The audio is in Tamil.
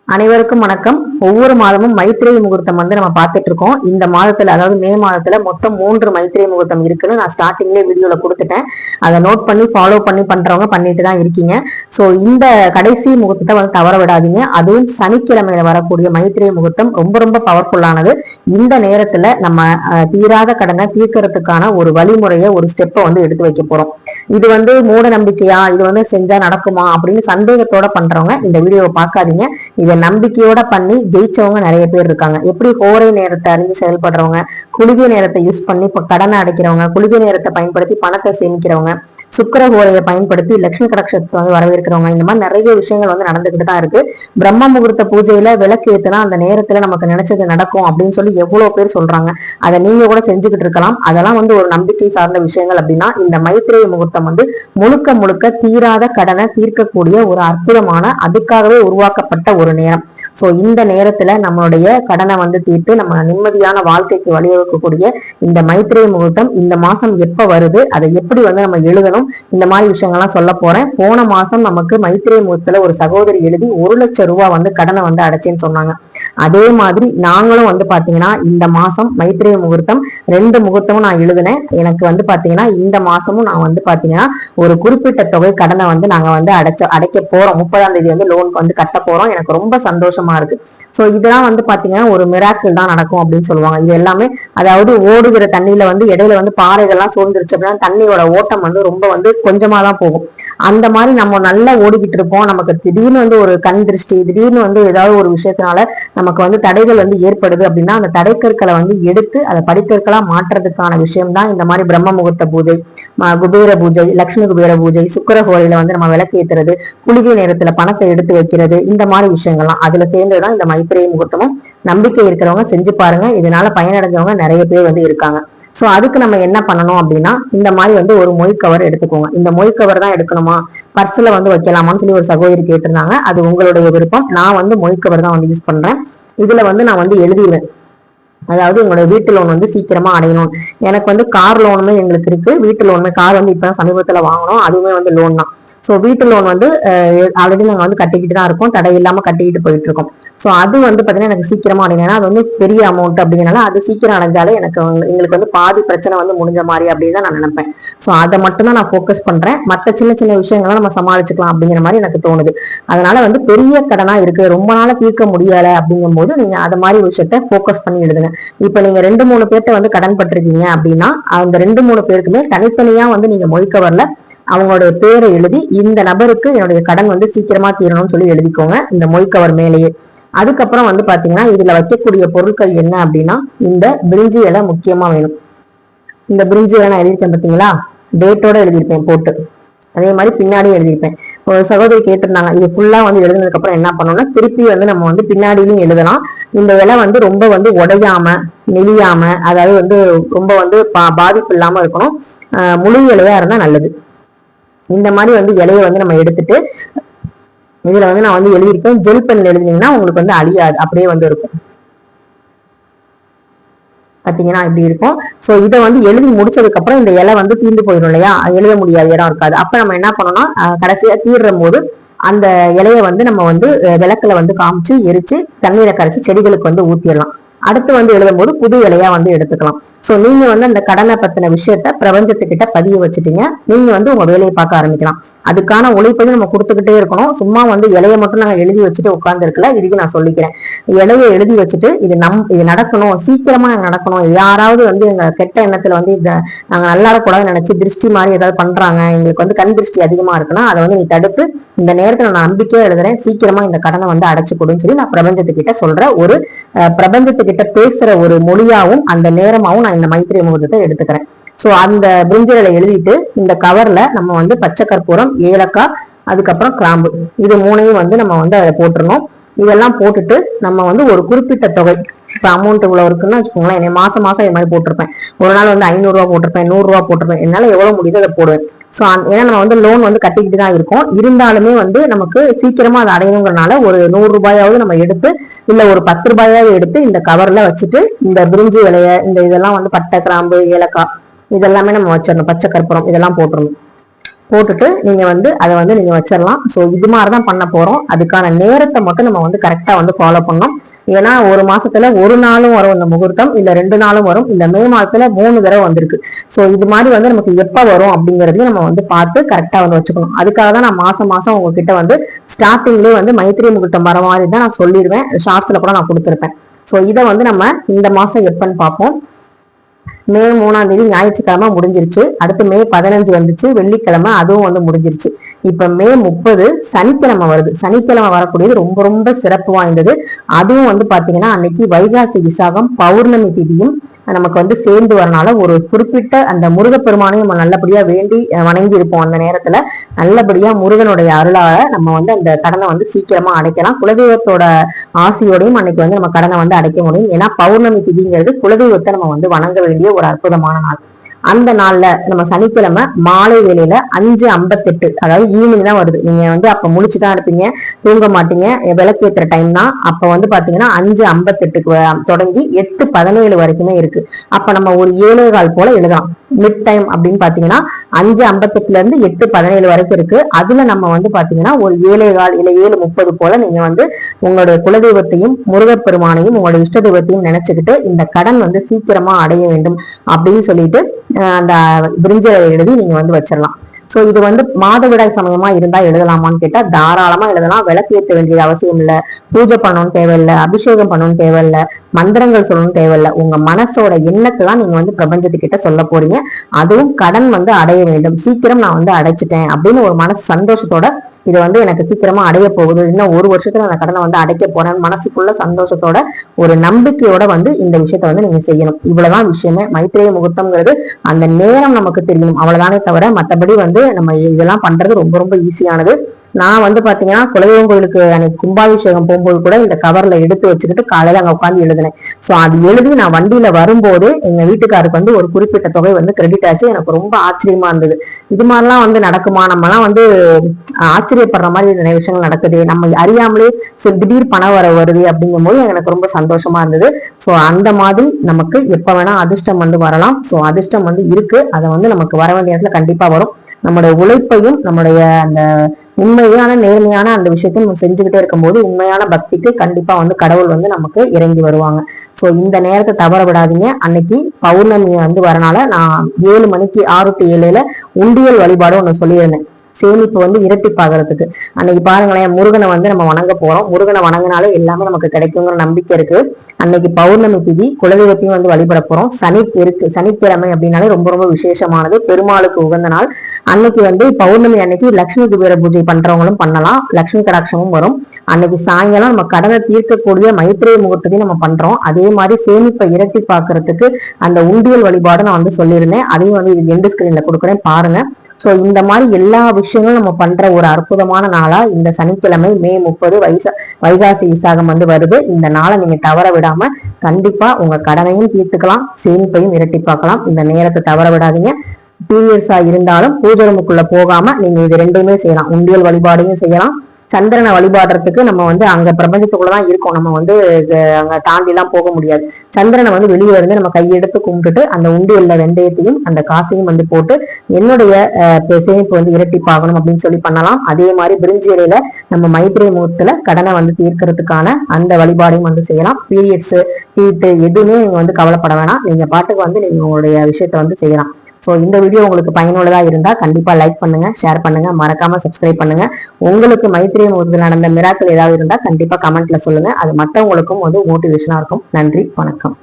அனைவருக்கும் வணக்கம். ஒவ்வொரு மாதமும் மைத்திரை முகூர்த்தம் வந்து நம்ம பார்த்துட்டு இருக்கோம். இந்த மாதத்துல, அதாவது மே மாதத்துல மொத்தம் 3 மைத்திரை முகூர்த்தம் இருக்குன்னு நான் ஸ்டார்டிங்லேயே வீடியோல கொடுத்துட்டேன். அதை நோட் பண்ணி ஃபாலோ பண்றவங்க பண்ணிட்டு தான் இருக்கீங்க. ஸோ இந்த கடைசி முகூர்த்தத்தை வந்து தவற விடாதீங்க. அதுவும் சனிக்கிழமையில வரக்கூடிய மைத்திரை முகூர்த்தம் ரொம்ப ரொம்ப பவர்ஃபுல்லானது. இந்த நேரத்துல நம்ம தீராத கடனை தீர்க்கறதுக்கான ஒரு வழிமுறையை, ஒரு ஸ்டெப்பை வந்து எடுத்து வைக்க போறோம். இது வந்து மூட நம்பிக்கையா, இது வந்து செஞ்சா நடக்குமா அப்படின்னு சந்தேகத்தோட பண்றவங்க இந்த வீடியோவை பார்க்காதீங்க. இதை நம்பிக்கையோட பண்ணி ஜெயிச்சவங்க நிறைய பேர் இருக்காங்க. எப்படி கோரை நேரத்தை அறிஞ்சு செயல்படுறவங்க, குளிகை நேரத்தை யூஸ் பண்ணி இப்ப கடனை அடைக்கிறவங்க, குளிகை நேரத்தை பயன்படுத்தி பணத்தை சேமிக்கிறவங்க, சுக்கர கோரையை பயன்படுத்தி லட்சுமி கடாட்சத்தை வந்து வரவேற்கிறவங்க, இந்த மாதிரி நிறைய விஷயங்கள் வந்து நடந்துகிட்டு தான் இருக்கு. பிரம்ம முகூர்த்த பூஜையில விளக்கு ஏத்துனா அந்த நேரத்துல நமக்கு நினைச்சது நடக்கும் அப்படின்னு சொல்லி எவ்வளவு பேர் சொல்றாங்க. அதை நீங்க கூட செஞ்சுக்கிட்டு இருக்கலாம். அதெல்லாம் வந்து ஒரு நம்பிக்கை சார்ந்த விஷயங்கள். அப்படின்னா இந்த மைத்திரை முகூர்த்தம் வந்து முழுக்க முழுக்க தீராத கடனை தீர்க்கக்கூடிய ஒரு அற்புதமான, அதுக்காகவே உருவாக்கப்பட்ட ஒரு நேரம். சோ இந்த நேரத்துல நம்மளுடைய கடனை வந்து தீர்த்து நம்ம நிம்மதியான வாழ்க்கைக்கு வழிவகுக்கக்கூடிய இந்த மைத்திரை முகூர்த்தம் இந்த மாசம் எப்ப வருது, அதை எப்படி வந்து நம்ம எழுதணும், இந்த மாதிரி விஷயங்கள்லாம் சொல்ல போறேன். போன மாசம் நமக்கு மைத்திரை முகூர்த்தத்துல ஒரு சகோதரி எழுதி 1,00,000 ரூபாய் வந்து கடனை வந்து அடைச்சேன்னு சொன்னாங்க. அதே மாதிரி நாங்களும் வந்து பாத்தீங்கன்னா இந்த மாசம் மைத்திரை முகூர்த்தம் 2 முகூர்த்தமும் நான் எழுதினேன். எனக்கு வந்து பாத்தீங்கன்னா இந்த மாசமும் நான் வந்து பாத்தீங்கன்னா ஒரு குறிப்பிட்ட தொகை கடனை வந்து நாங்க வந்து அடைக்க போறோம். 30ஆம் தேதி வந்து லோன் வந்து கட்ட போறோம். எனக்கு ரொம்ப சந்தோஷமா இருக்கு. சோ இதெல்லாம் வந்து பாத்தீங்கன்னா ஒரு மிராக்கிள் தான் நடக்கும் அப்படின்னு சொல்லுவாங்க. இது எல்லாமே, அதாவது ஓடுகிற தண்ணியில வந்து இடையில வந்து பாறைகள்லாம் சூழ்ந்துருச்சு அப்படின்னா தண்ணியோட ஓட்டம் வந்து ரொம்ப வந்து கொஞ்சமா தான் போகும். அந்த மாதிரி நம்ம நல்லா ஓடிக்கிட்டு இருப்போம். நமக்கு திடீர்னு வந்து ஒரு கண் திருஷ்டி, திடீர்னு வந்து ஏதாவது ஒரு விஷயத்தினால நமக்கு வந்து தடைகள் வந்து ஏற்படுது அப்படின்னா அந்த தடைக்கற்களை வந்து எடுத்து அதை படிக்கற்களா மாற்றுறதுக்கான விஷயம் தான் இந்த மாதிரி பிரம்ம முகூர்த்த பூஜை, குபேர பூஜை, லட்சுமி குபேர பூஜை, சுக்கர கோயில வந்து நம்ம விளக்கு ஏத்துறது, குளிகை நேரத்துல பணத்தை எடுத்து வைக்கிறது, இந்த மாதிரி விஷயங்கள்லாம் அதுல சேர்ந்ததுதான் இந்த மைத்திரை முகூர்த்தமும். நம்பிக்கை இருக்கிறவங்க செஞ்சு பாருங்க. இதனால பயனடைஞ்சவங்க நிறைய பேர் வந்து இருக்காங்க. சோ அதுக்கு நம்ம என்ன பண்ணணும் அப்படின்னா, இந்த மாதிரி வந்து ஒரு மொய் கவர் எடுத்துக்கோங்க. இந்த மொய் கவர் தான் எடுக்கணுமா, பர்ஸ்ல வந்து வைக்கலாமான்னு சொல்லி ஒரு சகோதரி கேட்டிருந்தாங்க. அது உங்களுடைய விருப்பம். நான் வந்து மொய் கவர் தான் வந்து யூஸ் பண்றேன். இதுல வந்து நான் வந்து எழுதிடுவேன். அதாவது எங்களோட வீட்டு லோன் வந்து சீக்கிரமா அடையணும். எனக்கு வந்து கார் லோனுமே எங்களுக்கு இருக்கு, வீட்டு லோனுமே. கார் வந்து இப்பதான் சமீபத்துல வாங்கணும், அதுவுமே வந்து லோன் தான். ஸோ வீட்டு லோன் வந்து ஆல்ரெடி நாங்கள் வந்து கட்டிக்கிட்டு தான் இருக்கோம், தடை இல்லாம கட்டிக்கிட்டு போயிட்டு இருக்கோம். ஸோ அது வந்து பார்த்தீங்கன்னா எனக்கு சீக்கிரமா அடையணும். அது வந்து பெரிய அமௌண்ட் அப்படிங்கிறனால அது சீக்கிரம் அடைஞ்சாலே எங்களுக்கு வந்து பாதி பிரச்சனை வந்து முடிஞ்ச மாதிரி அப்படின்னு தான் நான் நினைப்பேன். ஸோ அதை மட்டும் தான் நான் ஃபோக்கஸ் பண்றேன். மற்ற சின்ன சின்ன விஷயங்கள்லாம் நம்ம சமாளிச்சுக்கலாம் அப்படிங்கிற மாதிரி எனக்கு தோணுது. அதனால வந்து பெரிய கடனா இருக்கு, ரொம்ப நாள தீர்க்க முடியல அப்படிங்கும் போது நீங்க அதை மாதிரி விஷயத்த ஃபோக்கஸ் பண்ணி எழுதுங்க. இப்ப நீங்க 2-3 பேர்ட்ட வந்து கடன் பட்டிருக்கீங்க அப்படின்னா அந்த 2-3 பேருக்குமே தனித்தனியா வந்து நீங்க மொழிக்கவர்ல அவங்களுடைய பேரை எழுதி, இந்த நபருக்கு என்னுடைய கடன் வந்து சீக்கிரமா தீரணும்னு சொல்லி எழுதிக்கோங்க இந்த மொய்கவர் மேலேயே. அதுக்கப்புறம் வந்து பாத்தீங்கன்னா இதுல வைக்கக்கூடிய பொருட்கள் என்ன அப்படின்னா, இந்த பிரிஞ்சி இலை முக்கியமா வேணும். இந்த பிரிஞ்சி இலை நான் எழுதியிருக்கேன் பார்த்தீங்களா, டேட்டோட எழுதியிருப்பேன் போட்டு. அதே மாதிரி பின்னாடி எழுதியிருப்பேன். ஒரு சகோதரி கேட்டிருந்தாங்க, இது ஃபுல்லா வந்து எழுதுனதுக்கு அப்புறம் என்ன பண்ணணும்னா திருப்பி வந்து நம்ம வந்து பின்னாடியும் எழுதலாம். இந்த இலை வந்து ரொம்ப வந்து உடையாம நெளியாம, அதாவது வந்து ரொம்ப வந்து பாதிப்பு இல்லாம இருக்கணும். முழு இலையா இருந்தா நல்லது. இந்த மாதிரி வந்து இலையை வந்து நம்ம எடுத்துட்டு இதுல வந்து நான் வந்து எழுதியிருக்கேன். ஜெல் பென்ல எழுதினீங்கன்னா உங்களுக்கு வந்து அழியாது, அப்படியே வந்து இருக்கும். பாத்தீங்கன்னா இப்படி இருக்கும். சோ இதை வந்து எழுதி முடிச்சதுக்கு அப்புறம் இந்த இலை வந்து தீர்ந்து போயிடும் இல்லையா, எழுத முடியாத இடம் இருக்காது. அப்ப நம்ம என்ன பண்ணோம்னா கடைசியா தீர்ற போது அந்த இலையை வந்து நம்ம வந்து விளக்குல வந்து காமிச்சு எரிச்சு தண்ணீரை கரைச்சி செடிகளுக்கு வந்து ஊத்திடலாம். அடுத்து வந்து எழுதும் போது புது இலையா வந்து எடுத்துக்கலாம். சோ நீங்க வந்து அந்த கடனை பத்தின விஷயத்த பிரபஞ்சத்துக்கிட்ட பதிய வச்சுட்டீங்க. நீங்க வந்து உங்க வேலையை பார்க்க ஆரம்பிக்கலாம். அதுக்கான உழைப்பையும் நம்ம கொடுத்துக்கிட்டே இருக்கணும். சும்மா வந்து இலையை மட்டும் நாங்க எழுதி வச்சுட்டு உட்கார்ந்து இருக்கல. இதுக்கு நான் சொல்லிக்கிறேன், இலையை எழுதி வச்சுட்டு இது நடக்கணும், சீக்கிரமா நடக்கணும். யாராவது வந்து எங்க கெட்ட எண்ணத்துல வந்து இதை நாங்க நல்லா இருக்கக்கூடாதுன்னு நினைச்சு திருஷ்டி மாதிரி ஏதாவது பண்றாங்க, எங்களுக்கு வந்து கண் திருஷ்டி அதிகமா இருக்குன்னா அதை வந்து நீ தடுத்து இந்த நேரத்துல நான் நம்பிக்கையா எழுதுறேன், சீக்கிரமா இந்த கடனை வந்து அடைச்சு கொடுன்னு சொல்லி நான் பிரபஞ்சத்துக்கிட்ட சொல்ற ஒரு பிரபஞ்சத்துக்கிட்ட பேசுற ஒரு மொழியாவும் அந்த நேரமாவும் நான் இந்த மைத்திரை முகூர்த்தத்தை எடுத்துக்கிறேன். சோ அந்த பிரிஞ்சலை எழுதிட்டு இந்த கவர்ல நம்ம வந்து பச்சை கற்பூரம், ஏலக்காய், அதுக்கப்புறம் கிராம்பு, இது 3ஐயும் வந்து நம்ம வந்து அதை போட்டுருணும். இதெல்லாம் போட்டுட்டு நம்ம வந்து ஒரு குறிப்பிட்ட தொகை, இப்ப அமௌண்ட் இவ்வளவு இருக்குன்னு வச்சுக்கோங்களேன். என்னை மாசம் இது மாதிரி போட்டிருப்பேன். ஒரு நாள் வந்து 500 ரூபாய் போட்டிருப்பேன், 100 ரூபாய் போட்டிருப்பேன். என்னால எவ்வளவு முடியுதோ அதை போடுவேன். சோ ஏன்னா நம்ம வந்து லோன் வந்து கட்டிக்கிட்டு தான் இருக்கோம். இருந்தாலுமே வந்து நமக்கு சீக்கிரமா அதை அடையணுங்கிறனால ஒரு 100 ரூபாயாவது நம்ம எடுத்து, இல்ல ஒரு 10 ரூபாயாவது எடுத்து இந்த கவர்ல வச்சுட்டு இந்த பிரிஞ்சி இலைய, இந்த இதெல்லாம் வந்து பட்டை, கிராம்பு, ஏலக்காய் இதெல்லாமே நம்ம வச்சிடணும். பச்சை கற்பூரம் இதெல்லாம் போட்டுடணும். போட்டுட்டு நீங்க வந்து அதை வந்து நீங்க வச்சிடலாம். ஸோ இது மாதிரிதான் பண்ண போறோம். அதுக்கான நேரத்தை மட்டும் நம்ம வந்து கரெக்டா வந்து ஃபாலோ பண்ணோம். ஏன்னா ஒரு மாசத்துல ஒரு நாளும் வரும் இந்த முகூர்த்தம், இல்ல 2 நாளும் வரும், இல்ல மே மாதத்துல 3 தடவை வந்திருக்கு. ஸோ இது மாதிரி வந்து நமக்கு எப்ப வரும் அப்படிங்கறதையும் நம்ம வந்து பார்த்து கரெக்டா வந்து வச்சுக்கணும். அதுக்காக தான் நான் மாசம் மாசம் உங்ககிட்ட வந்து ஸ்டார்டிங்லேயே வந்து மைத்திரை முகூர்த்தம் வர மாதிரி தான் நான் சொல்லிடுவேன். ஷார்ட்ஸ்ல கூட நான் கொடுத்துருப்பேன். ஸோ இதை வந்து நம்ம இந்த மாசம் எப்பன்னு பார்ப்போம். மே 3ஆம் தேதி ஞாயிற்றுக்கிழமை முடிஞ்சிருச்சு. அடுத்து மே 15 வந்துச்சு, வெள்ளிக்கிழமை, அதுவும் வந்து முடிஞ்சிருச்சு. இப்ப மே 30 சனிக்கிழமை வருது. சனிக்கிழமை வரக்கூடியது ரொம்ப ரொம்ப சிறப்பு வாய்ந்தது. அதுவும் வந்து பாத்தீங்கன்னா அன்னைக்கு வைகாசி விசாகம் பௌர்ணமி திதியும் நமக்கு வந்து சேர்ந்து வரனால ஒரு குறிப்பிட்ட அந்த முருகப்பெருமானையும் நம்ம நல்லபடியா வேண்டி வணங்கி இருப்போம். அந்த நேரத்துல நல்லபடியா முருகனுடைய அருளால நம்ம வந்து அந்த கடனை வந்து சீக்கிரமா அடைக்கலாம். குலதெய்வத்தோட ஆசையோடையும் அன்னைக்கு வந்து நம்ம கடனை வந்து அடைக்க முடியும். ஏன்னா பௌர்ணமி திதிங்கிறது குலதெய்வத்தை நம்ம வந்து வணங்க வேண்டிய ஒரு அற்புதமான நாள். அந்த நாள்ல நம்ம சனிக்கிழமை மாலை வேலையில 5:58, அதாவது ஈவினிங் தான் வருது. நீங்க வந்து அப்ப முழிச்சுதான் இருப்பீங்க, தூங்க மாட்டீங்க, விளக்கேற்றுற டைம் தான். அப்ப வந்து பாத்தீங்கன்னா 5:58க்கு தொடங்கி 8:17 வரைக்குமே இருக்கு. அப்ப நம்ம ஒரு 7:15 போல எழுதலாம். மிட் டைம் அப்படின்னு பாத்தீங்கன்னா 5:58 இருந்து 8:17 வரைக்கும் இருக்கு. அதுல நம்ம வந்து பாத்தீங்கன்னா ஒரு 7:15 இல்ல 7:30 போல நீங்க வந்து உங்களுடைய குலதெய்வத்தையும் முருகப்பெருமானையும் உங்களுடைய இஷ்ட தெய்வத்தையும் நினைச்சுக்கிட்டு இந்த கடன் வந்து சீக்கிரமா அடைய வேண்டும் அப்படின்னு சொல்லிட்டு அந்த பிரிஞ்சை எழுதி நீங்க வந்து வச்சிடலாம். சோ இது வந்து மாதவிடாய் சமயமா இருந்தா எழுதலாமான்னு கேட்டா தாராளமா எழுதலாம். விளக்கு ஏற்ற வேண்டியது அவசியம் இல்ல, பூஜை பண்ணணும்னு தேவையில்லை, அபிஷேகம் பண்ணணும்னு தேவையில்லை, மந்திரங்கள் சொல்லணும்னு தேவையில்லை. உங்க மனசோட எண்ணத்தை தான் நீங்க வந்து பிரபஞ்சத்துக்கிட்ட சொல்ல போறீங்க. அதுவும் கடன் வந்து அடைய வேண்டும், சீக்கிரம் நான் வந்து அடைச்சிட்டேன் அப்படின்னு ஒரு மனசு சந்தோஷத்தோட இது வந்து எனக்கு சீக்கிரமா அடைய போகுது, இன்னும் ஒரு வருஷத்துல அந்த கடனை வந்து அடைக்க போறேன் மனசுக்குள்ள சந்தோஷத்தோட ஒரு நம்பிக்கையோட வந்து இந்த விஷயத்த வந்து நீங்க செய்யணும். இவ்வளவுதான் விஷயமே. மைத்திரேய முகூர்த்தம்ங்கிறது அந்த நேரம் நமக்கு தெரியணும், அவ்வளவுதானே தவிர மற்றபடி வந்து நம்ம இதெல்லாம் பண்றது ரொம்ப ரொம்ப ஈஸியானது. நான் வந்து பாத்தீங்கன்னா குலதெய்வம் கோயிலுக்கு அன்னைக்கு கும்பாபிஷேகம் போகும்போது கூட இந்த கவர்ல எடுத்து வச்சுக்கிட்டு காலையில அங்க உட்காந்து எழுதினேன். சோ அது எழுதி நான் வண்டியில வரும்போது எங்க வீட்டுக்காருக்கு வந்து ஒரு குறிப்பிட்ட தொகை வந்து கிரெடிட் ஆச்சு. எனக்கு ரொம்ப ஆச்சரியமா இருந்தது. இது மாதிரிலாம் வந்து நடக்குமா, நம்ம எல்லாம் வந்து ஆச்சரியப்படுற மாதிரி நிறைய விஷயங்கள் நடக்குது, நம்ம அறியாமலே திடீர் பணம் வருது அப்படிங்கும் போது எனக்கு ரொம்ப சந்தோஷமா இருந்தது. சோ அந்த மாதிரி நமக்கு எப்ப வேணா அதிர்ஷ்டம் வந்து வரலாம். சோ அதிர்ஷ்டம் வந்து இருக்கு, அதை வந்து நமக்கு வர வேண்டிய இடத்துல கண்டிப்பா வரும். நம்மளுடைய உழைப்பையும் நம்மளுடைய அந்த உண்மையான நேர்மையான அந்த விஷயத்தையும் நம்ம செஞ்சுக்கிட்டே இருக்கும்போது உண்மையான பக்திக்கு கண்டிப்பா வந்து கடவுள் வந்து நமக்கு இறங்கி வருவாங்க. சோ இந்த நேரத்தை தவற விடாதீங்க. அன்னைக்கு பௌர்ணமி வந்து வரனால நான் 7 மணிக்கு 6 to 7 உண்டியல் வழிபாடு ஒண்ணு சொல்லியிருந்தேன், சேமிப்பு வந்து இரட்டிப்பாகிறதுக்கு. அன்னைக்கு பாருங்களேன், முருகனை வந்து நம்ம வணங்க போறோம். முருகனை வணங்கினாலே எல்லாமே நமக்கு கிடைக்குங்கிற நம்பிக்கை இருக்கு. அன்னைக்கு பௌர்ணமி திதி, குலதெய்வத்தையும் வந்து வழிபட போறோம். சனிக்கிழமை அப்படின்னாலே ரொம்ப ரொம்ப விசேஷமானது, பெருமாளுக்கு உகந்த நாள். அன்னைக்கு வந்து பௌர்ணமி அன்னைக்கு லட்சுமி குபேர பூஜை பண்றவங்களும் பண்ணலாம், லட்சுமி கடாட்சமும் வரும். அன்னைக்கு சாயங்காலம் நம்ம கடனை தீர்க்கக்கூடிய மைத்திரேய முகூர்த்தத்தையும் நம்ம பண்றோம். அதே மாதிரி சேமிப்பை இரட்டி பாக்குறதுக்கு அந்த உண்டியல் வழிபாடு நான் வந்து சொல்லியிருந்தேன், அதையும் வந்து இது எண்டு ஸ்கிரீன்ல கொடுக்குறேன் பாருங்க. சோ இந்த மாதிரி எல்லா விஷயங்களும் நம்ம பண்ற ஒரு அற்புதமான நாளா இந்த சனிக்கிழமை மே 30 வைகாசி விசாகம் வந்து வருது. இந்த நாளை நீங்க தவற விடாம கண்டிப்பா உங்க கடனையும் தீர்த்துக்கலாம், சேமிப்பையும் இரட்டிப்பாக்கலாம். இந்த நேரத்தை தவற விடாதீங்க. பீரியட்ஸா இருந்தாலும் பூஜை ரூமுக்குள்ள போகாம நீங்க இது ரெண்டையுமே செய்யலாம். உண்டியல் வழிபாடையும் செய்யலாம், சந்திரனை வழிபாடுறதுக்கு நம்ம வந்து அங்க பிரபஞ்சத்துக்குள்ளதான் இருக்கோம், நம்ம வந்து அங்க தாண்டி எல்லாம் போக முடியாது. சந்திரனை வந்து வெளியே இருந்து நம்ம கையெடுத்து கும்பிட்டுட்டு அந்த உண்டியல்ல வெந்தயத்தையும் அந்த காசையும் வந்து போட்டு என்னுடைய சேமிப்பு வந்து இரட்டிப்பாகணும் அப்படின்னு சொல்லி பண்ணலாம். அதே மாதிரி பிரிஞ்சி இலையில நம்ம மைத்திரை முகூர்த்தத்துல கடனை வந்து தீர்க்கறதுக்கான அந்த வழிபாடையும் வந்து செய்யலாம். பீரியட்ஸ் ஹீட்டு எதுவுமே நீங்க வந்து கவலைப்பட வேணாம், நீங்க பாட்டுக்கு வந்து நீங்க உங்களுடைய விஷயத்த வந்து செய்யலாம். ஸோ இந்த வீடியோ உங்களுக்கு பயனுள்ளதா இருந்தா கண்டிப்பா லைக் பண்ணுங்க, ஷேர் பண்ணுங்க, மறக்காம சப்ஸ்கிரைப் பண்ணுங்க. உங்களுக்கு மைத்திரை முகூர்த்தத்தில் நடந்த மிராக்கள் ஏதாவது இருந்தா கண்டிப்பா கமெண்ட்ல சொல்லுங்க, அது மற்றவங்களுக்கும் வந்து மோட்டிவேஷனா இருக்கும். நன்றி, வணக்கம்.